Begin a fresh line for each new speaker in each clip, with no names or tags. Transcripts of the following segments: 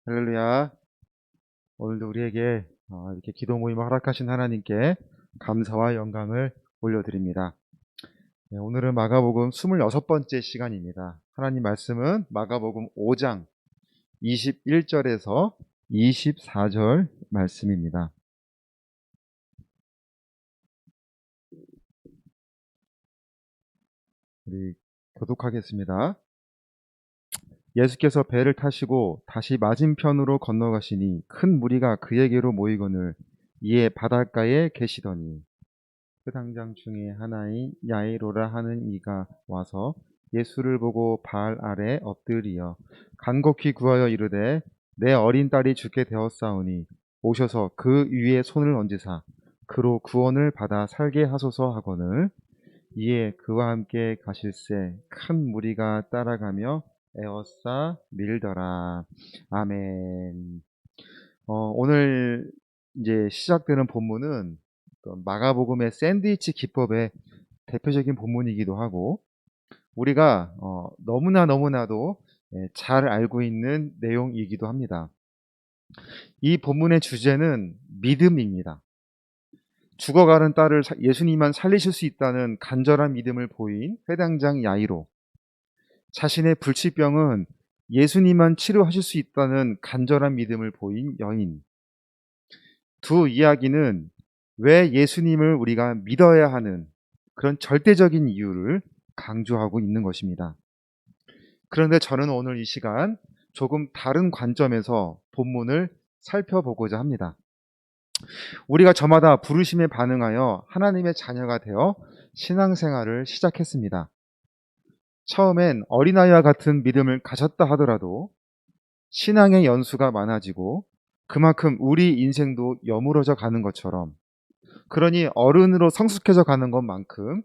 할렐루야. 오늘도 우리에게 이렇게 기도 모임을 허락하신 하나님께 감사와 영광을 올려드립니다. 네, 오늘은 마가복음 26번째 시간입니다. 하나님 말씀은 마가복음 5장 21절에서 24절 말씀입니다. 우리 교독하겠습니다. 예수께서 배를 타시고 다시 맞은편으로 건너가시니 큰 무리가 그에게로 모이거늘 이에 바닷가에 계시더니 그 당장 중에 하나인 야이로라 하는 이가 와서 예수를 보고 발 아래 엎드리어 간곡히 구하여 이르되 내 어린 딸이 죽게 되었사오니 오셔서 그 위에 손을 얹으사 그로 구원을 받아 살게 하소서 하거늘 이에 그와 함께 가실새 큰 무리가 따라가며 에워싸 밀더라. 아멘. 오늘 이제 시작되는 본문은 마가복음의 샌드위치 기법의 대표적인 본문이기도 하고 우리가 너무나도 잘 알고 있는 내용이기도 합니다. 이 본문의 주제는 믿음입니다. 죽어가는 딸을 예수님만 살리실 수 있다는 간절한 믿음을 보인 회당장 야이로, 자신의 불치병은 예수님만 치료하실 수 있다는 간절한 믿음을 보인 여인, 두 이야기는 왜 예수님을 우리가 믿어야 하는 그런 절대적인 이유를 강조하고 있는 것입니다. 그런데 저는 오늘 이 시간 조금 다른 관점에서 본문을 살펴보고자 합니다. 우리가 저마다 부르심에 반응하여 하나님의 자녀가 되어 신앙생활을 시작했습니다. 처음엔 어린아이와 같은 믿음을 가졌다 하더라도 신앙의 연수가 많아지고 그만큼 우리 인생도 여물어져 가는 것처럼, 그러니 어른으로 성숙해져 가는 것만큼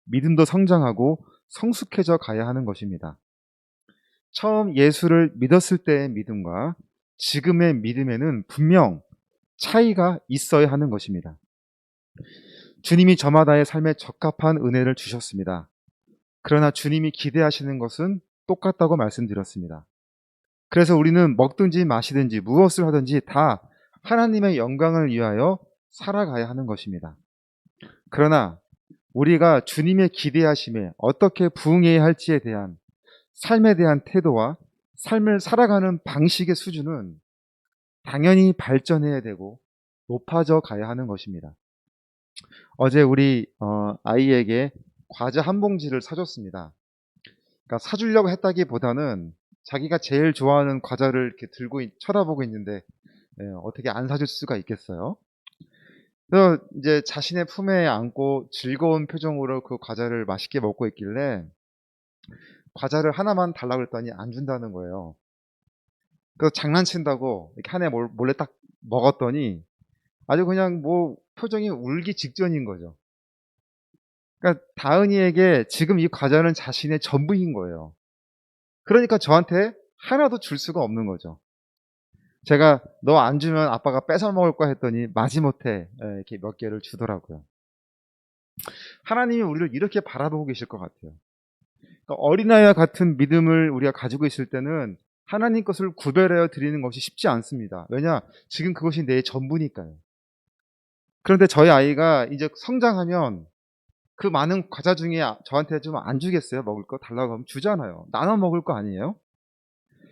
믿음도 성장하고 성숙해져 가야 하는 것입니다. 처음 예수를 믿었을 때의 믿음과 지금의 믿음에는 분명 차이가 있어야 하는 것입니다. 주님이 저마다의 삶에 적합한 은혜를 주셨습니다. 그러나 주님이 기대하시는 것은 똑같다고 말씀드렸습니다. 그래서 우리는 먹든지 마시든지 무엇을 하든지 다 하나님의 영광을 위하여 살아가야 하는 것입니다. 그러나 우리가 주님의 기대하심에 어떻게 부응해야 할지에 대한 삶에 대한 태도와 삶을 살아가는 방식의 수준은 당연히 발전해야 되고 높아져 가야 하는 것입니다. 어제 우리 아이에게 과자 한 봉지를 사줬습니다. 그러니까 사주려고 했다기보다는 자기가 제일 좋아하는 과자를 이렇게 들고 쳐다보고 있는데 어떻게 안 사줄 수가 있겠어요? 그래서 이제 자신의 품에 안고 즐거운 표정으로 그 과자를 맛있게 먹고 있길래 과자를 하나만 달라고 했더니 안 준다는 거예요. 그래서 장난친다고 이렇게 한 해 몰래 딱 먹었더니 아주 그냥 뭐 표정이 울기 직전인 거죠. 그러니까 다은이에게 지금 이 과자는 자신의 전부인 거예요. 그러니까 저한테 하나도 줄 수가 없는 거죠. 제가 너 안 주면 아빠가 뺏어 먹을 거야 했더니 마지못해 이렇게 몇 개를 주더라고요. 하나님이 우리를 이렇게 바라보고 계실 것 같아요. 그러니까 어린아이와 같은 믿음을 우리가 가지고 있을 때는 하나님 것을 구별하여 드리는 것이 쉽지 않습니다. 왜냐? 지금 그것이 내 전부니까요. 그런데 저희 아이가 이제 성장하면 그 많은 과자 중에 저한테 좀 안 주겠어요? 먹을 거 달라고 하면 주잖아요. 나눠 먹을 거 아니에요?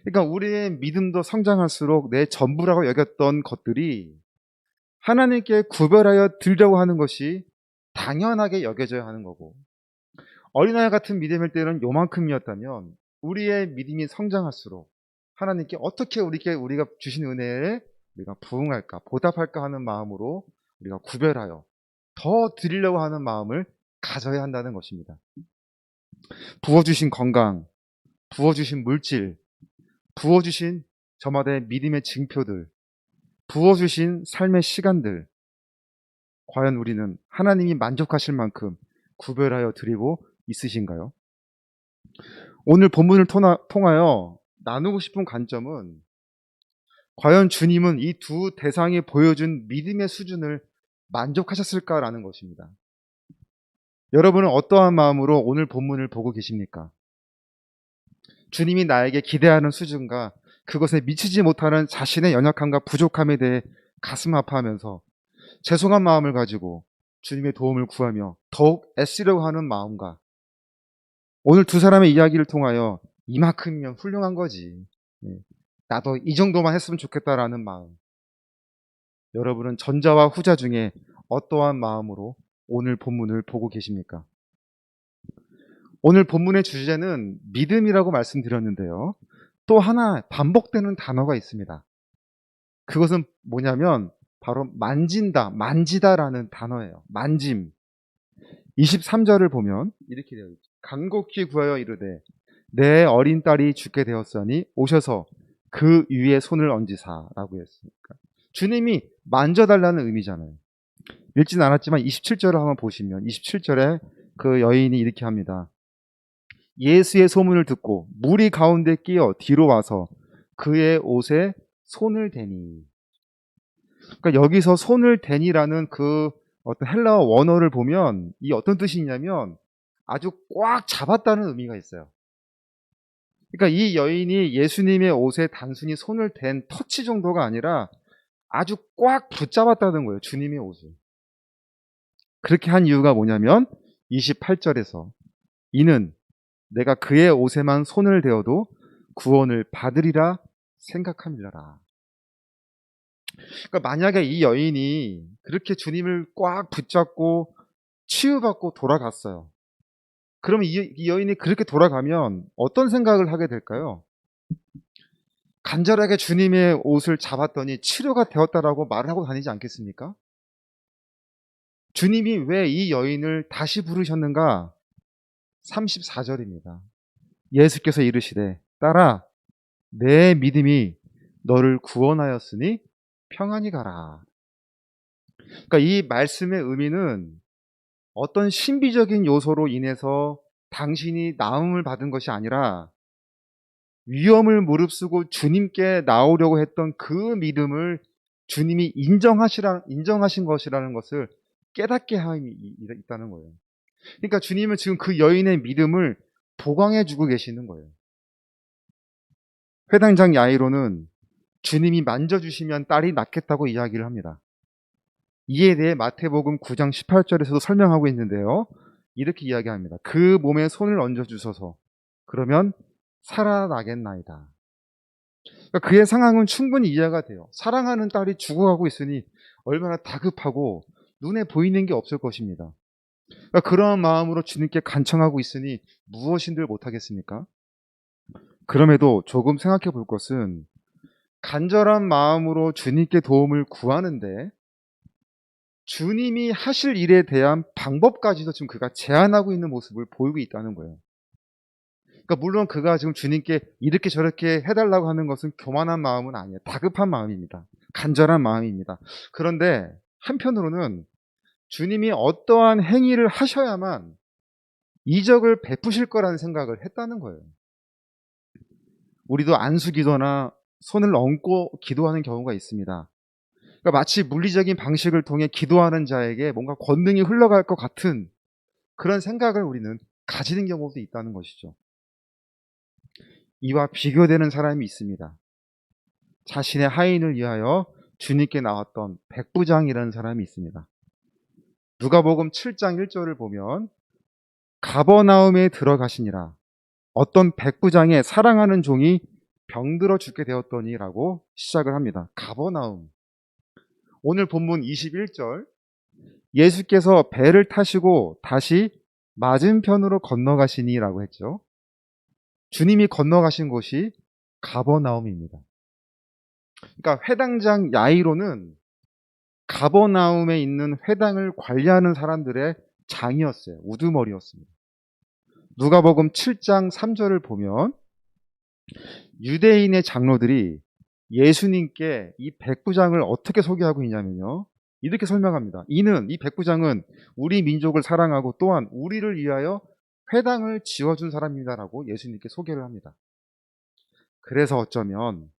그러니까 우리의 믿음도 성장할수록 내 전부라고 여겼던 것들이 하나님께 구별하여 드리려고 하는 것이 당연하게 여겨져야 하는 거고, 어린아이 같은 믿음일 때는 요만큼이었다면 우리의 믿음이 성장할수록 하나님께 어떻게 우리가 주신 은혜에 우리가 부응할까, 보답할까 하는 마음으로 우리가 구별하여 더 드리려고 하는 마음을 가져야 한다는 것입니다. 부어주신 건강, 부어주신 물질, 부어주신 저마다의 믿음의 증표들, 부어주신 삶의 시간들, 과연 우리는 하나님이 만족하실 만큼 구별하여 드리고 있으신가요? 오늘 본문을 통하여 나누고 싶은 관점은, 과연 주님은 이 두 대상이 보여준 믿음의 수준을 만족하셨을까라는 것입니다. 여러분은 어떠한 마음으로 오늘 본문을 보고 계십니까? 주님이 나에게 기대하는 수준과 그것에 미치지 못하는 자신의 연약함과 부족함에 대해 가슴 아파하면서 죄송한 마음을 가지고 주님의 도움을 구하며 더욱 애쓰려고 하는 마음과 오늘 두 사람의 이야기를 통하여 이만큼이면 훌륭한 거지. 예, 나도 이 정도만 했으면 좋겠다라는 마음. 여러분은 전자와 후자 중에 어떠한 마음으로 오늘 본문을 보고 계십니까? 오늘 본문의 주제는 믿음이라고 말씀드렸는데요. 또 하나 반복되는 단어가 있습니다. 그것은 뭐냐면 바로 만진다, 만지다라는 단어예요. 만짐. 23절을 보면 이렇게 되어 있죠. 간곡히 구하여 이르되 내 어린 딸이 죽게 되었으니 오셔서 그 위에 손을 얹으사라고 했으니까 주님이 만져달라는 의미잖아요. 읽진 않았지만 27절을 한번 보시면 27절에 그 여인이 이렇게 합니다. 예수의 소문을 듣고 무리 가운데 끼어 뒤로 와서 그의 옷에 손을 대니. 그러니까 여기서 손을 대니라는 그 어떤 헬라어 원어를 보면 이 어떤 뜻이 있냐면 아주 꽉 잡았다는 의미가 있어요. 그러니까 이 여인이 예수님의 옷에 단순히 손을 댄 터치 정도가 아니라 아주 꽉 붙잡았다는 거예요. 주님의 옷을. 그렇게 한 이유가 뭐냐면 28절에서 이는 내가 그의 옷에만 손을 대어도 구원을 받으리라 생각함이라. 그러니까 만약에 이 여인이 그렇게 주님을 꽉 붙잡고 치유받고 돌아갔어요. 그러면 이 여인이 그렇게 돌아가면 어떤 생각을 하게 될까요? 간절하게 주님의 옷을 잡았더니 치료가 되었다라고 말을 하고 다니지 않겠습니까? 주님이 왜 이 여인을 다시 부르셨는가? 34절입니다. 예수께서 이르시되 딸아 내 믿음이 너를 구원하였으니 평안히 가라. 그러니까 이 말씀의 의미는 어떤 신비적인 요소로 인해서 당신이 나음을 받은 것이 아니라 위험을 무릅쓰고 주님께 나오려고 했던 그 믿음을 주님이 인정하신 것이라는 것을 깨닫게 함이 있다는 거예요. 그러니까 주님은 지금 그 여인의 믿음을 보강해 주고 계시는 거예요. 회당장 야이로는 주님이 만져주시면 딸이 낫겠다고 이야기를 합니다. 이에 대해 마태복음 9장 18절에서도 설명하고 있는데요. 이렇게 이야기합니다. 그 몸에 손을 얹어주소서. 그러면 살아나겠나이다. 그러니까 그의 상황은 충분히 이해가 돼요. 사랑하는 딸이 죽어가고 있으니 얼마나 다급하고 눈에 보이는 게 없을 것입니다. 그러니까 그런 마음으로 주님께 간청하고 있으니 무엇인들 못하겠습니까? 그럼에도 조금 생각해 볼 것은 간절한 마음으로 주님께 도움을 구하는데 주님이 하실 일에 대한 방법까지도 지금 그가 제안하고 있는 모습을 보이고 있다는 거예요. 그러니까 물론 그가 지금 주님께 이렇게 저렇게 해달라고 하는 것은 교만한 마음은 아니에요. 다급한 마음입니다. 간절한 마음입니다. 그런데 한편으로는 주님이 어떠한 행위를 하셔야만 이적을 베푸실 거라는 생각을 했다는 거예요. 우리도 안수기도나 손을 얹고 기도하는 경우가 있습니다. 그러니까 마치 물리적인 방식을 통해 기도하는 자에게 뭔가 권능이 흘러갈 것 같은 그런 생각을 우리는 가지는 경우도 있다는 것이죠. 이와 비교되는 사람이 있습니다. 자신의 하인을 위하여 주님께 나왔던 백부장이라는 사람이 있습니다. 누가복음 7장 1절을 보면 가버나움에 들어가시니라 어떤 백부장의 사랑하는 종이 병들어 죽게 되었더니라고 시작을 합니다. 가버나움. 오늘 본문 21절 예수께서 배를 타시고 다시 맞은편으로 건너가시니라고 했죠. 주님이 건너가신 곳이 가버나움입니다. 그러니까 회당장 야이로는 가버나움에 있는 회당을 관리하는 사람들의 장이었어요. 우두머리였습니다. 누가복음 7장 3절을 보면 유대인의 장로들이 예수님께 이 백부장을 어떻게 소개하고 있냐면요. 이렇게 설명합니다. 이 백부장은 우리 민족을 사랑하고 또한 우리를 위하여 회당을 지어준 사람입니다라고 예수님께 소개를 합니다. 그래서 어쩌면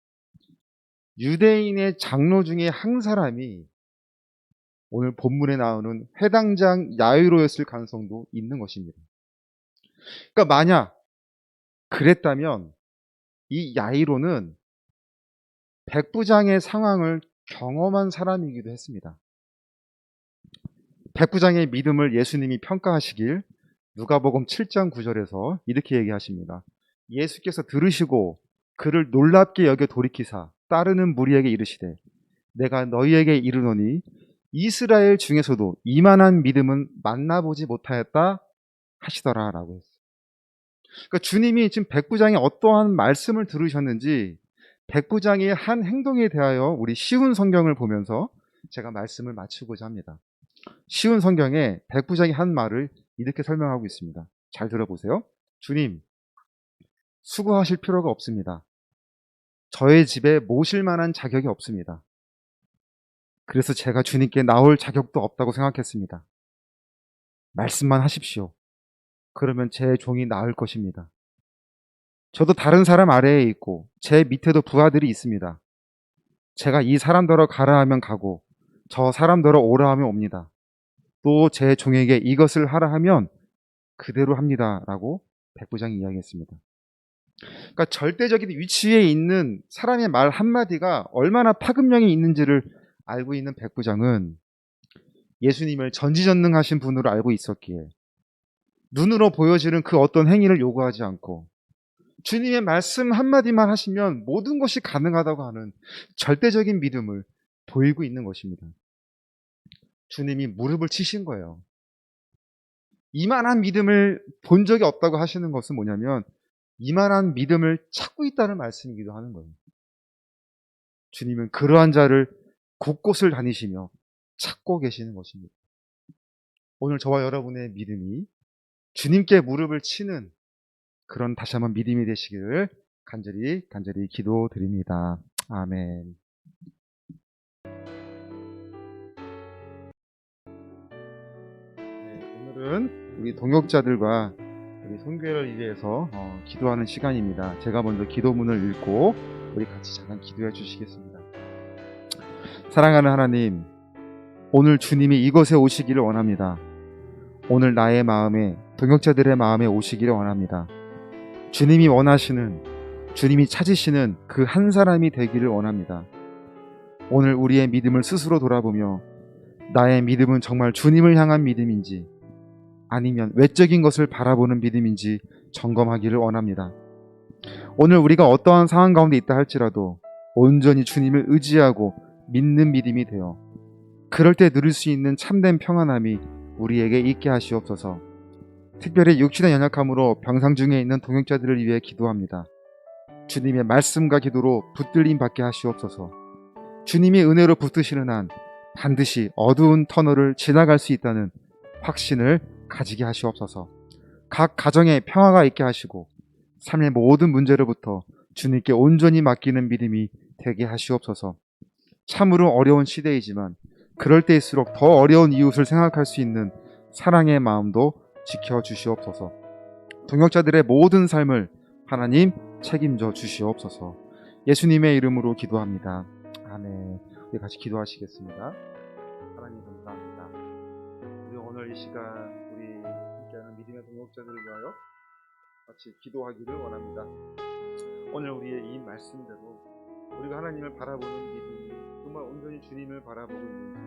유대인의 장로 중에 한 사람이 오늘 본문에 나오는 회당장 야이로였을 가능성도 있는 것입니다. 그러니까 만약 그랬다면 이 야이로는 백부장의 상황을 경험한 사람이기도 했습니다. 백부장의 믿음을 예수님이 평가하시길 누가복음 7장 9절에서 이렇게 얘기하십니다. 예수께서 들으시고 그를 놀랍게 여겨 돌이키사 따르는 무리에게 이르시되 내가 너희에게 이르노니 이스라엘 중에서도 이만한 믿음은 만나보지 못하였다 하시더라 라고 했어요. 그러니까 주님이 지금 백부장이 어떠한 말씀을 들으셨는지 백부장의 한 행동에 대하여 우리 쉬운 성경을 보면서 제가 말씀을 마치고자 합니다. 쉬운 성경에 백부장이 한 말을 이렇게 설명하고 있습니다. 잘 들어보세요. 주님, 수고하실 필요가 없습니다. 저의 집에 모실 만한 자격이 없습니다. 그래서 제가 주님께 나올 자격도 없다고 생각했습니다. 말씀만 하십시오. 그러면 제 종이 나을 것입니다. 저도 다른 사람 아래에 있고 제 밑에도 부하들이 있습니다. 제가 이 사람더러 가라 하면 가고 저 사람더러 오라 하면 옵니다. 또 제 종에게 이것을 하라 하면 그대로 합니다. 라고 백부장이 이야기했습니다. 그러니까 절대적인 위치에 있는 사람의 말 한마디가 얼마나 파급력이 있는지를 알고 있는 백부장은 예수님을 전지전능하신 분으로 알고 있었기에 눈으로 보여지는 그 어떤 행위를 요구하지 않고 주님의 말씀 한마디만 하시면 모든 것이 가능하다고 하는 절대적인 믿음을 보이고 있는 것입니다. 주님이 무릎을 치신 거예요. 이만한 믿음을 본 적이 없다고 하시는 것은 뭐냐면 이만한 믿음을 찾고 있다는 말씀이기도 하는 거예요. 주님은 그러한 자를 곳곳을 다니시며 찾고 계시는 것입니다. 오늘 저와 여러분의 믿음이 주님께 무릎을 치는 그런 다시 한번 믿음이 되시기를 간절히 기도드립니다. 아멘. 네, 오늘은 우리 동역자들과 우리 선교회를 위해서 기도하는 시간입니다. 제가 먼저 기도문을 읽고 우리 같이 잠깐 기도해 주시겠습니다. 사랑하는 하나님, 오늘 주님이 이곳에 오시기를 원합니다. 오늘 나의 마음에, 동역자들의 마음에 오시기를 원합니다. 주님이 원하시는, 주님이 찾으시는 그 한 사람이 되기를 원합니다. 오늘 우리의 믿음을 스스로 돌아보며 나의 믿음은 정말 주님을 향한 믿음인지 아니면 외적인 것을 바라보는 믿음인지 점검하기를 원합니다. 오늘 우리가 어떠한 상황 가운데 있다 할지라도 온전히 주님을 의지하고 믿는 믿음이 되어 그럴 때 누릴 수 있는 참된 평안함이 우리에게 있게 하시옵소서. 특별히 육신의 연약함으로 병상 중에 있는 동역자들을 위해 기도합니다. 주님의 말씀과 기도로 붙들림 받게 하시옵소서. 주님이 은혜로 붙드시는 한 반드시 어두운 터널을 지나갈 수 있다는 확신을 가지게 하시옵소서. 각 가정에 평화가 있게 하시고 삶의 모든 문제로부터 주님께 온전히 맡기는 믿음이 되게 하시옵소서. 참으로 어려운 시대이지만 그럴 때일수록 더 어려운 이웃을 생각할 수 있는 사랑의 마음도 지켜주시옵소서. 동역자들의 모든 삶을 하나님 책임져 주시옵소서. 예수님의 이름으로 기도합니다. 아멘. 우리 같이 기도하시겠습니다. 하나님 감사합니다. 우리 오늘 이 시간 우리 함께하는 믿음의 동역자들을 위하여 같이 기도하기를 원합니다. 오늘 우리의 이 말씀대로 우리가 하나님을 바라보는 믿음이 정말 온전히 주님을 바라보고 있는지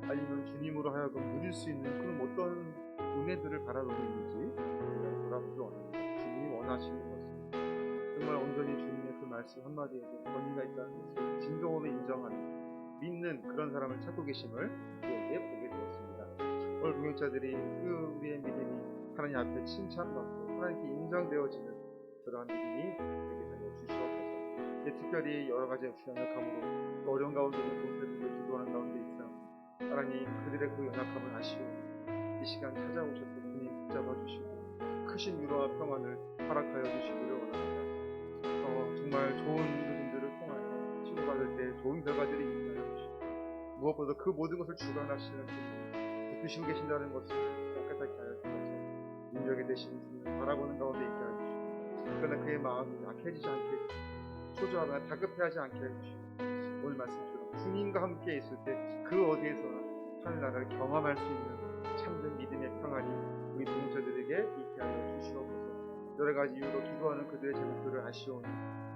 아니면 주님으로 하여금 누릴 수 있는 그런 어떤 은혜들을 바라보고 있는지 우리가 돌아보기 원합니다. 주님이 원하시는 것은 정말 온전히 주님의 그 말씀 한마디에도 권위가 있다는 것을 진정으로 인정하는 믿는 그런 사람을 찾고 계심을 우리에게 보게 되었습니다. 오늘 동역자들이 그 우리의 믿음이 하나님 앞에 칭찬받고 하나님께 인정되어지는 그러한 믿음이 되게 하여 주시옵소서. 특별히 여러 가지 연약함으로 어려운 가운데 있는 동역자들을 기도하는 가운데 있어 하나님 그들의 그 연약함을 아시오 이 시간 찾아오셔서 주님 붙잡아 주시고 크신 위로와 평안을 허락하여 주시기를 원합니다. 정말 좋은 믿음들을 통하여 치료받을 때 좋은 결과들이 있게 하여 주시고 무엇보다 그 모든 것을 주관하시는 주님 붙드시고 계신다는 것을 깨끗하게 하여 주셔서 인정이 되시는 주님을 바라보는 가운데 있게 하여 주시고 그러나 그의 마음이 약해지지 않게 해주시고 초조하거나 다급해하지 않게 해주시고 오늘 말씀처럼 주님과 함께 있을 때 그 어디에서나 하늘나라를 경험할 수 있는 참된 믿음의 평안이 우리 동역자들에게 있게 하여 주시옵소서. 여러 가지 이유로 기도하는 그들의 제목들을 아시오니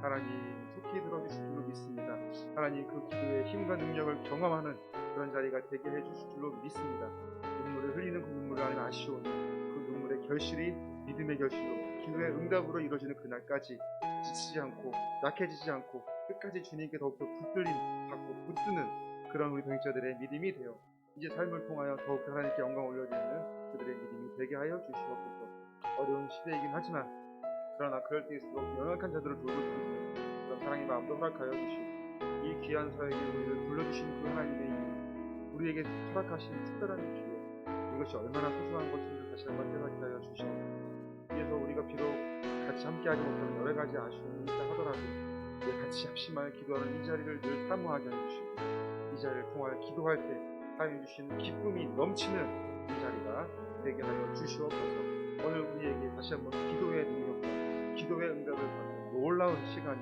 하나님 속히 깊이 들어주실 줄로 믿습니다. 하나님 그 기도의 힘과 능력을 경험하는 그런 자리가 되게 해주실 줄로 믿습니다. 눈물을 흘리는 그 눈물을 하나님 아시오니 그 눈물의 결실이 믿음의 결실로 기도의 응답으로 이루어지는 그날까지 지치지 않고 약해지지 않고 끝까지 주님께 더욱더 붙들림 받고 붙드는 그런 우리 동역자들의 믿음이 되어 이제 삶을 통하여 더욱 하나님께 영광 올려드리는 그들의 믿음이 되게 하여 주시옵소서. 어려운 시대이긴 하지만 그러나 그럴 때일수록 연약한 자들을 돌보시는 그런 사랑의 마음도 허락하여 주시고 이 귀한 사역에 우리를 불러주신 그 하나님의 이 우리에게 허락하신 특별한 기회 이것이 얼마나 소중한 것인지 다시 한번 깨닫게 하여 주시옵소서. 그래서 우리가 비록 같이 함께하지 못하는 여러 가지 아쉬움이 있다 하더라도 우리 같이 합심하여 기도하는 이 자리를 늘 사모하게 해주시고 이 자리를 통하여 기도할 때 하여 주시는 기쁨이 넘치는 이 자리가 되게 하여 주시옵소서. 오늘 우리에게 다시 한번 기도의 능력과 기도의 응답을 받는 놀라운 시간이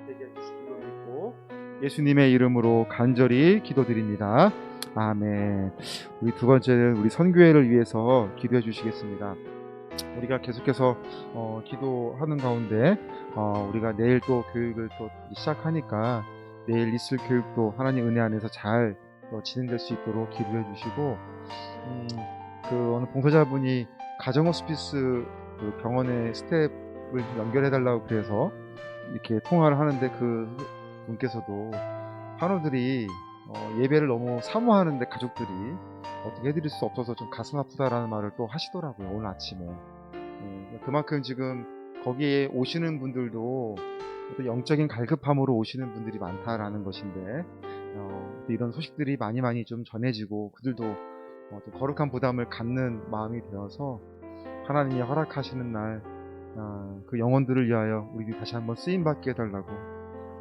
되게 해주실 줄로 믿고 예수님의 이름으로 간절히 기도드립니다. 아멘. 우리 두 번째는 우리 선교회를 위해서 기도해 주시겠습니다. 우리가 계속해서 기도하는 가운데 우리가 내일 또 교육을 또 시작하니까 내일 있을 교육도 하나님 은혜 안에서 잘 진행될 수 있도록 기도해 주시고 그 어느 봉사자분이 가정호스피스 그 병원의 스텝을 연결해 달라고 그래서 이렇게 통화를 하는데 그 분께서도 환우들이 예배를 너무 사모하는데 가족들이 어떻게 해드릴 수 없어서 좀 가슴 아프다라는 말을 또 하시더라고요, 오늘 아침에. 그만큼 지금 거기에 오시는 분들도 어떤 영적인 갈급함으로 오시는 분들이 많다라는 것인데 이런 소식들이 많이 좀 전해지고 그들도 좀 거룩한 부담을 갖는 마음이 되어서 하나님이 허락하시는 날 그 영혼들을 위하여 우리 다시 한번 쓰임받게 해달라고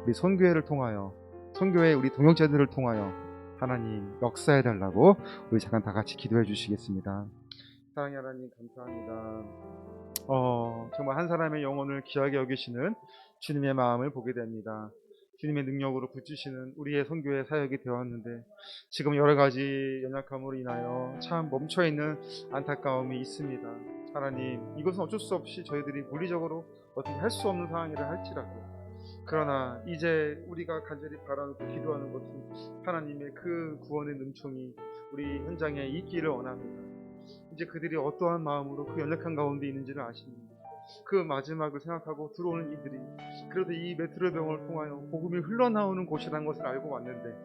우리 선교회를 통하여 선교회 우리 동역자들을 통하여 하나님 역사해달라고 우리 잠깐 다 같이 기도해 주시겠습니다. 사랑의 하나님 감사합니다. 정말 한 사람의 영혼을 귀하게 여기시는 주님의 마음을 보게 됩니다. 주님의 능력으로 붙이시는 우리의 선교회 사역이 되었는데 지금 여러 가지 연약함으로 인하여 참 멈춰있는 안타까움이 있습니다. 하나님 이것은 어쩔 수 없이 저희들이 물리적으로 어떻게 할 수 없는 상황이라 할지라도 그러나 이제 우리가 간절히 바라고 기도하는 것은 하나님의 그 구원의 능총이 우리 현장에 있기를 원합니다. 이제 그들이 어떠한 마음으로 그 연약한 가운데 있는지를 아십니다. 그 마지막을 생각하고 들어오는 이들이 그래도 이 메트로 병원을 통하여 복음이 흘러나오는 곳이라는 것을 알고 왔는데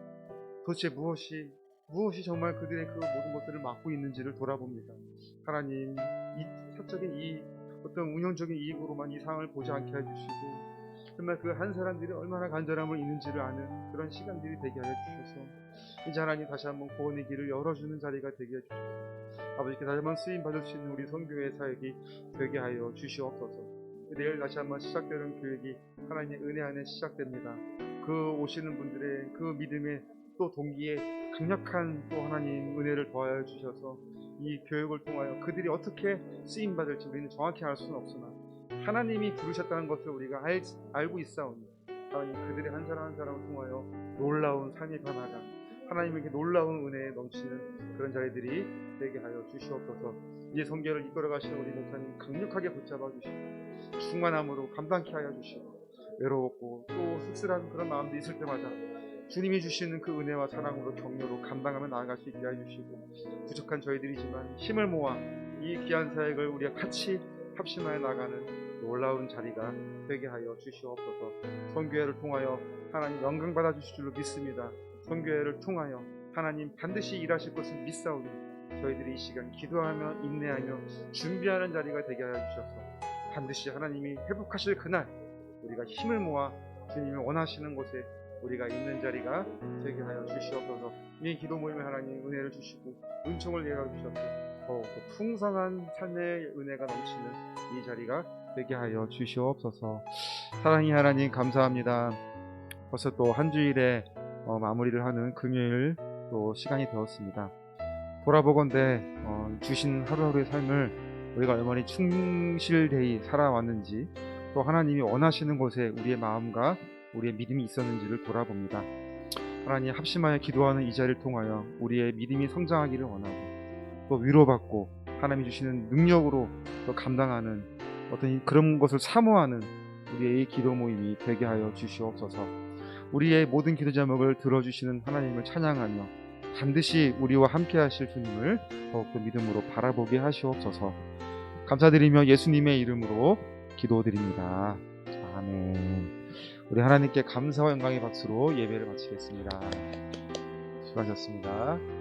도대체 무엇이 정말 그들의 그 모든 것들을 막고 있는지를 돌아봅니다. 하나님 이 사적인 이 어떤 운영적인 이익으로만 이 상황을 보지 않게 해주시고 정말 그 한 사람들이 얼마나 간절함을 있는지를 아는 그런 시간들이 되게 하여 주셔서 이제 하나님 다시 한번 구원의 길을 열어주는 자리가 되게 해주셔서 아버지께 다시 한번 쓰임 받을 수 있는 우리 선교회 사역이 되게 하여 주시옵소서. 내일 다시 한번 시작되는 교육이 하나님의 은혜 안에 시작됩니다. 그 오시는 분들의 그 믿음의 또 동기에 강력한 또 하나님 은혜를 더하여 주셔서 이 교육을 통하여 그들이 어떻게 쓰임 받을지 우리는 정확히 알 수는 없으나 하나님이 부르셨다는 것을 우리가 알고 있사오니 하나님 그들의 한 사람 한 사람을 통하여 놀라운 삶의 변화가 하나님에게 놀라운 은혜에 넘치는 그런 자리들이 되게 하여 주시옵소서. 이 선교를 이끌어 가시는 우리 목사님 강력하게 붙잡아 주시고 충만함으로 감당케 하여 주시고 외로웠고 또 씁쓸한 그런 마음도 있을 때마다 주님이 주시는 그 은혜와 사랑으로 격려로 감당하며 나아갈 수 있게 해주시고 부족한 저희들이지만 힘을 모아 이 귀한 사역을 우리가 같이 합심하여 나가는 놀라운 자리가 되게 하여 주시옵소서. 선교회를 통하여 하나님 영광 받아 주실 줄로 믿습니다. 선교회를 통하여 하나님 반드시 일하실 것을 믿사오니 저희들이 이 시간 기도하며 인내하며 준비하는 자리가 되게 하여 주셔서 반드시 하나님이 회복하실 그날 우리가 힘을 모아 주님이 원하시는 곳에 우리가 있는 자리가 되게 하여 주시옵소서. 이 기도 모임에 하나님 은혜를 주시고 은총을 내려 주셔서 더욱 풍성한 삶의 은혜가 넘치는 이 자리가 되게 하여 주시옵소서. 사랑의 하나님 감사합니다. 벌써 또 한 주일에 마무리를 하는 금요일 또 시간이 되었습니다. 돌아보건대 주신 하루하루의 삶을 우리가 얼마나 충실되이 살아왔는지 또 하나님이 원하시는 곳에 우리의 마음과 우리의 믿음이 있었는지를 돌아봅니다. 하나님 합심하여 기도하는 이 자리를 통하여 우리의 믿음이 성장하기를 원하고 또 위로받고 하나님이 주시는 능력으로 또 감당하는 어떤 그런 것을 사모하는 우리의 이 기도 모임이 되게 하여 주시옵소서. 우리의 모든 기도 제목을 들어주시는 하나님을 찬양하며 반드시 우리와 함께 하실 주님을 더욱더 믿음으로 바라보게 하시옵소서. 감사드리며 예수님의 이름으로 기도드립니다. 아멘. 우리 하나님께 감사와 영광의 박수로 예배를 마치겠습니다. 수고하셨습니다.